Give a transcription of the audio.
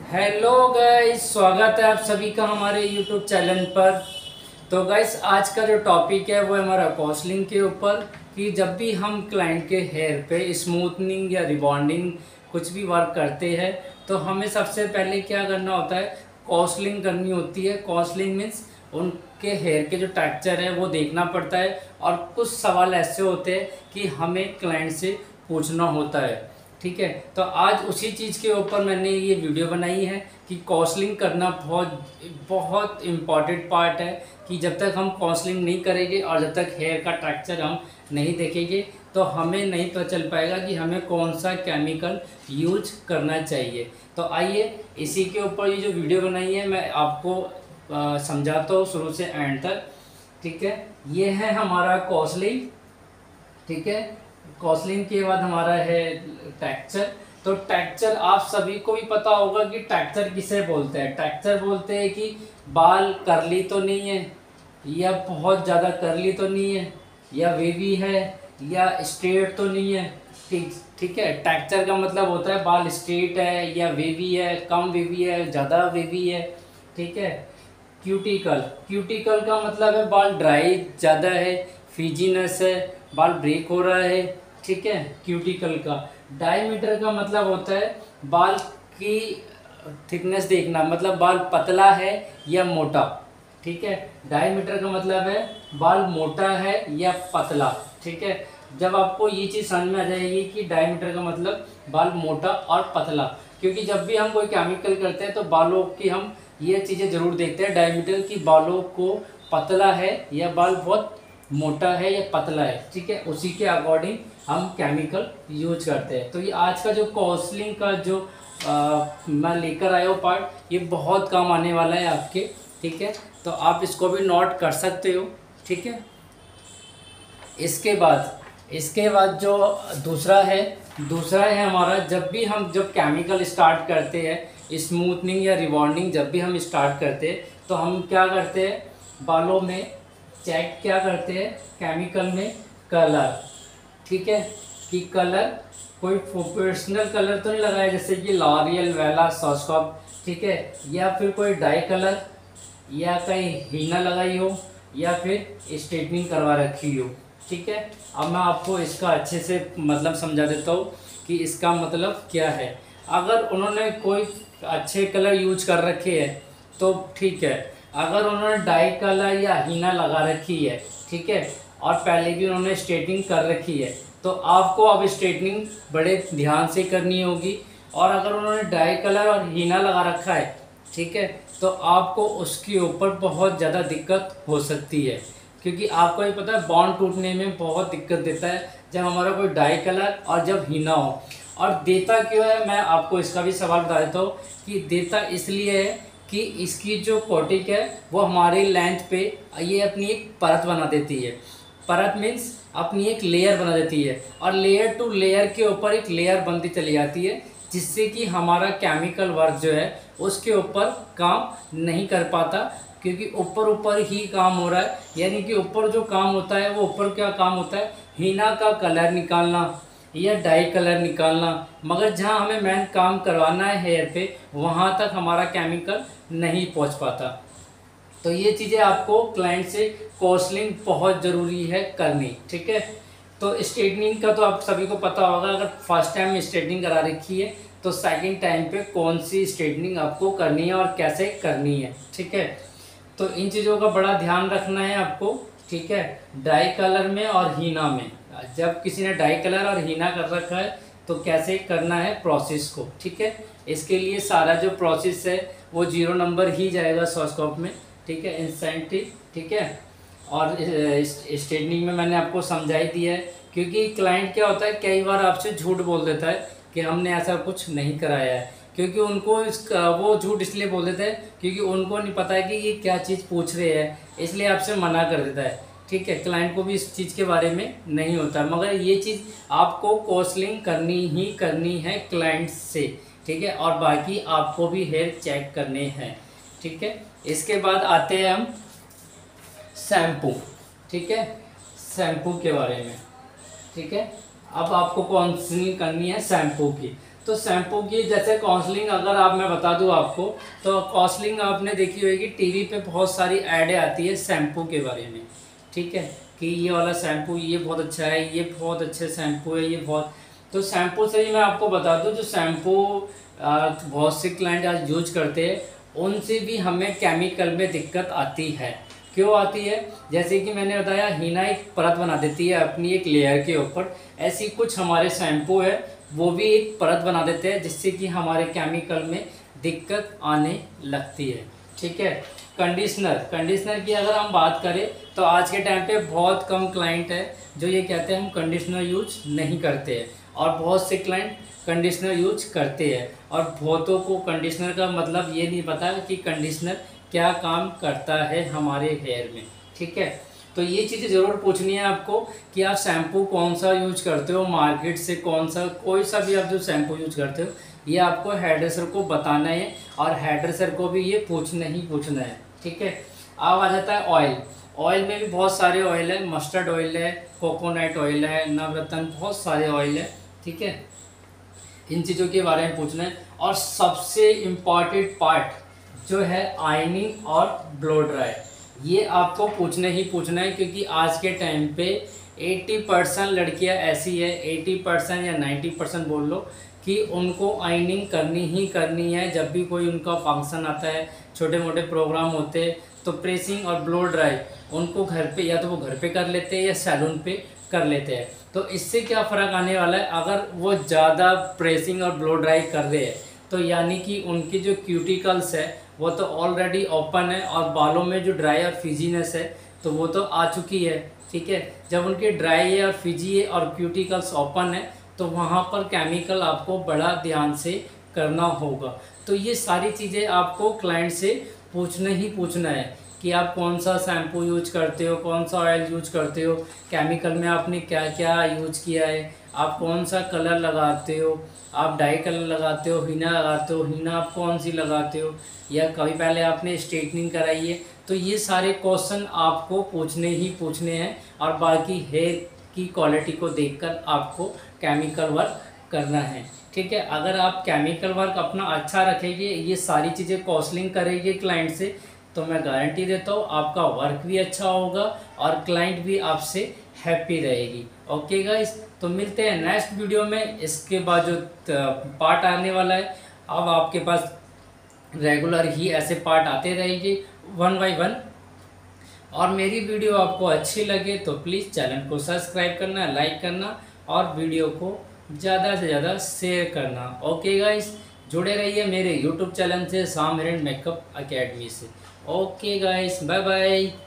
Hello guys, स्वागत है आप सभी का हमारे यूट्यूब चैनल पर। तो गाइस, आज का जो टॉपिक है वो है हमारा कॉस्लिंग के ऊपर। कि जब भी हम क्लाइंट के हेयर पे स्मूथनिंग या रिबॉन्डिंग कुछ भी वर्क करते हैं तो हमें सबसे पहले क्या करना होता है, कॉस्लिंग करनी होती है। कॉस्लिंग मीन्स उनके हेयर के जो टेक्सचर है वो देखना पड़ता है, और कुछ सवाल ऐसे होते हैं कि हमें क्लाइंट से पूछना होता है। ठीक है, तो आज उसी चीज़ के ऊपर मैंने ये वीडियो बनाई है कि काउंसलिंग करना बहुत बहुत इम्पॉर्टेंट पार्ट है। कि जब तक हम काउंसलिंग नहीं करेंगे और जब तक हेयर का टेक्सचर हम नहीं देखेंगे तो हमें नहीं पता चल पाएगा कि हमें कौन सा केमिकल यूज करना चाहिए। तो आइए इसी के ऊपर ये जो वीडियो बनाई है मैं आपको समझाता हूँ शुरू से एंड तक। ठीक है, ये है हमारा काउंसलिंग। ठीक है, कॉस्लिंग के बाद हमारा है टेक्सचर। तो टेक्सचर आप सभी को भी पता होगा कि टेक्सचर किसे बोलते हैं। टेक्सचर बोलते हैं कि बाल करली तो नहीं है, या बहुत ज़्यादा करली तो नहीं है, या वेवी है, या स्ट्रेट तो नहीं है। ठीक ठीक है, टेक्सचर का मतलब होता है बाल स्ट्रेट है या वेवी है, कम वेवी है, ज़्यादा वेवी है। ठीक है, क्यूटिकल, क्यूटिकल का मतलब है बाल ड्राई ज़्यादा है, फिजीनेस है, बाल ब्रेक हो रहा है। ठीक है, क्यूटिकल का। डायमीटर का मतलब होता है बाल की थिकनेस देखना, मतलब बाल पतला है या मोटा। ठीक है, डायमीटर का मतलब है बाल मोटा है या पतला। ठीक है, जब आपको ये चीज़ समझ में आ जाएगी कि डायमीटर का मतलब बाल मोटा और पतला, क्योंकि जब भी हम कोई केमिकल करते हैं तो बालों की हम ये चीज़ें ज़रूर देखते हैं, डायमीटर की बालों को पतला है या बाल बहुत मोटा है या पतला है। ठीक है, उसी के अकॉर्डिंग हम केमिकल यूज करते हैं। तो ये आज का जो काउंसलिंग का जो मैं लेकर आया हूँ पार्ट, ये बहुत काम आने वाला है आपके। ठीक है, तो आप इसको भी नोट कर सकते हो। ठीक है, इसके बाद जो दूसरा है हमारा, जब केमिकल स्टार्ट करते हैं स्मूथनिंग या रिबॉन्डिंग, जब भी हम स्टार्ट करते हैं तो हम क्या करते हैं, बालों में चेक क्या करते हैं केमिकल में, कलर। ठीक है, कि कलर कोई प्रोफेशनल कलर तो नहीं लगाया जैसे कि लॉरियल, वेला, सॉस्कॉप। ठीक है, या फिर कोई डाई कलर, या कहीं हीना लगाई हो, या फिर स्ट्रेटनिंग करवा रखी हो। ठीक है, अब मैं आपको इसका अच्छे से मतलब समझा देता हूँ कि इसका मतलब क्या है। अगर उन्होंने कोई अच्छे कलर यूज कर रखे हैं तो ठीक है, अगर उन्होंने डाई कलर या हीना लगा रखी है, ठीक है, और पहले भी उन्होंने स्ट्रेटनिंग कर रखी है, तो आपको अब स्ट्रेटनिंग बड़े ध्यान से करनी होगी। और अगर उन्होंने डाई कलर और हीना लगा रखा है, ठीक है, तो आपको उसके ऊपर बहुत ज़्यादा दिक्कत हो सकती है, क्योंकि आपको ये पता है बॉन्ड टूटने में बहुत दिक्कत देता है जब हमारा कोई डाई कलर और जब हीना हो। और देता क्यों है, मैं आपको इसका भी सवाल बता देता हूँ कि देता इसलिए है कि इसकी जो कोटिक है वो हमारी लेंथ पे ये अपनी एक परत बना देती है। परत मीन्स अपनी एक लेयर बना देती है, और लेयर टू लेयर के ऊपर एक लेयर बनती चली जाती है, जिससे कि हमारा केमिकल वर्क जो है उसके ऊपर काम नहीं कर पाता, क्योंकि ऊपर ऊपर ही काम हो रहा है। यानी कि ऊपर जो काम होता है वो ऊपर क्या काम होता है, हीना का कलर निकालना या डाई कलर निकालना, मगर जहाँ हमें मेन काम करवाना है हेयर पे, वहाँ तक हमारा केमिकल नहीं पहुँच पाता। तो ये चीज़ें आपको क्लाइंट से काउंसलिंग बहुत ज़रूरी है करनी। ठीक है, तो स्ट्रेटनिंग का तो आप सभी को पता होगा, अगर फर्स्ट टाइम स्ट्रेटनिंग करा रखी है तो सेकंड टाइम पे कौन सी स्ट्रेटनिंग आपको करनी है और कैसे करनी है। ठीक है, तो इन चीज़ों का बड़ा ध्यान रखना है आपको। ठीक है, डाई कलर में और हीना में, जब किसी ने डाई कलर और हीना कर रखा है तो कैसे करना है प्रोसेस को। ठीक है, इसके लिए सारा जो प्रोसेस है वो 0 नंबर ही जाएगा सॉस्कॉप में। ठीक है, इंसेंटिव। ठीक है, और स्ट्रेटनिंग में मैंने आपको समझा ही दिया है, क्योंकि क्लाइंट क्या होता है कई बार आपसे झूठ बोल देता है कि हमने ऐसा कुछ नहीं कराया है, क्योंकि उनको इसका वो झूठ इसलिए बोल देते हैं क्योंकि उनको नहीं पता है कि ये क्या चीज़ पूछ रहे हैं, इसलिए आपसे मना कर देता है। ठीक है, क्लाइंट को भी इस चीज़ के बारे में नहीं होता, मगर ये चीज़ आपको काउंसलिंग करनी ही करनी है क्लाइंट से। ठीक है, और बाकी आपको भी हेयर चेक करने हैं। ठीक है, इसके बाद आते हैं हम शैम्पू। ठीक है, शैम्पू के बारे में। ठीक है, अब आपको काउंसलिंग करनी है शैम्पू की। तो शैम्पू की जैसे काउंसलिंग अगर मैं बता दूं आपको, तो काउंसलिंग आपने देखी होगी टीवी पे बहुत सारी ऐडें आती है शैम्पू के बारे में, ठीक है, कि ये वाला शैम्पू ये बहुत अच्छा है, ये बहुत अच्छे शैम्पू है, ये बहुत। तो शैम्पू से ही मैं आपको बता दूं, जो शैम्पू बहुत से क्लाइंट आज यूज करते हैं उनसे भी हमें केमिकल में दिक्कत आती है। क्यों आती है? जैसे कि मैंने बताया, हीना एक परत बना देती है अपनी एक लेयर के ऊपर, ऐसी कुछ हमारे शैम्पू है वो भी एक परत बना देते हैं जिससे कि हमारे केमिकल में दिक्कत आने लगती है, ठीक है। कंडीशनर की अगर हम बात करें तो आज के टाइम पे बहुत कम क्लाइंट है जो ये कहते हैं हम कंडीशनर यूज नहीं करते हैं, और बहुत से क्लाइंट कंडीशनर यूज करते हैं, और बहुतों को कंडीशनर का मतलब ये नहीं पता कि कंडीशनर क्या काम करता है हमारे हेयर में, ठीक है। तो ये चीज़ें ज़रूर पूछनी है आपको कि आप शैम्पू कौन सा यूज करते हो, मार्केट से कौन सा, कोई सा भी आप जो शैम्पू यूज करते हो, ये आपको हेयर ड्रेसर को बताना है, और हेयर ड्रेसर को भी ये पूछना ही पूछना है, ठीक है। अब आ जाता है ऑयल। ऑयल में भी बहुत सारे ऑयल है, मस्टर्ड ऑयल है, कोकोनट ऑयल है, नवरत्न, बहुत सारे ऑयल है, ठीक है। इन चीज़ों के बारे में पूछना है। और सबसे इम्पॉर्टेंट पार्ट जो है आयनिंग और ब्लो ड्राई, ये आपको पूछना ही पूछना है, क्योंकि आज के टाइम पे 80% लड़कियां ऐसी है, 80% या 90% बोल लो, कि उनको आयनिंग करनी ही करनी है। जब भी कोई उनका फंक्शन आता है, छोटे मोटे प्रोग्राम होते हैं, तो प्रेसिंग और ब्लो ड्राई उनको घर पे, या तो वो घर पे कर लेते हैं या सैलून पे कर लेते हैं। तो इससे क्या फ़र्क आने वाला है, अगर वो ज़्यादा प्रेसिंग और ब्लो ड्राई कर रहे हैं तो यानी कि उनकी जो क्यूटिकल्स है वो तो ऑलरेडी ओपन है, और बालों में जो ड्राई और फिजीनेस है तो वो तो आ चुकी है, ठीक है। जब उनकी ड्राई है और फिजी है और क्यूटिकल्स ओपन है तो वहाँ पर केमिकल आपको बड़ा ध्यान से करना होगा। तो ये सारी चीज़ें आपको क्लाइंट से पूछना ही पूछना है कि आप कौन सा शैम्पू यूज करते हो, कौन सा ऑयल यूज करते हो, केमिकल में आपने क्या क्या यूज किया है, आप कौन सा कलर लगाते हो, आप डाई कलर लगाते हो, हीना लगाते हो, हीना आप कौन सी लगाते हो, या कभी पहले आपने स्ट्रेटनिंग कराई है। तो ये सारे क्वेश्चन आपको पूछने ही पूछने हैं, और बाकी हेयर की क्वालिटी को देखकर आपको केमिकल वर्क करना है, ठीक है। अगर आप केमिकल वर्क अपना अच्छा रखेंगे, ये सारी चीज़ें काउंसलिंग करेंगे क्लाइंट से, तो मैं गारंटी देता हूँ आपका वर्क भी अच्छा होगा और क्लाइंट भी आपसे हैप्पी रहेगी। ओके गाइस, तो मिलते हैं नेक्स्ट वीडियो में। इसके बाद जो पार्ट आने वाला है, अब आपके पास रेगुलर ही ऐसे पार्ट आते रहेंगे 1 बाय 1। और मेरी वीडियो आपको अच्छी लगे तो प्लीज़ चैनल को सब्सक्राइब करना, लाइक करना, और वीडियो को ज़्यादा से ज़्यादा शेयर करना। ओके गाइस, जुड़े रहिए मेरे यूट्यूब चैनल से, शाम हेरेंड मेकअप अकेडमी से। Okay guys, bye bye.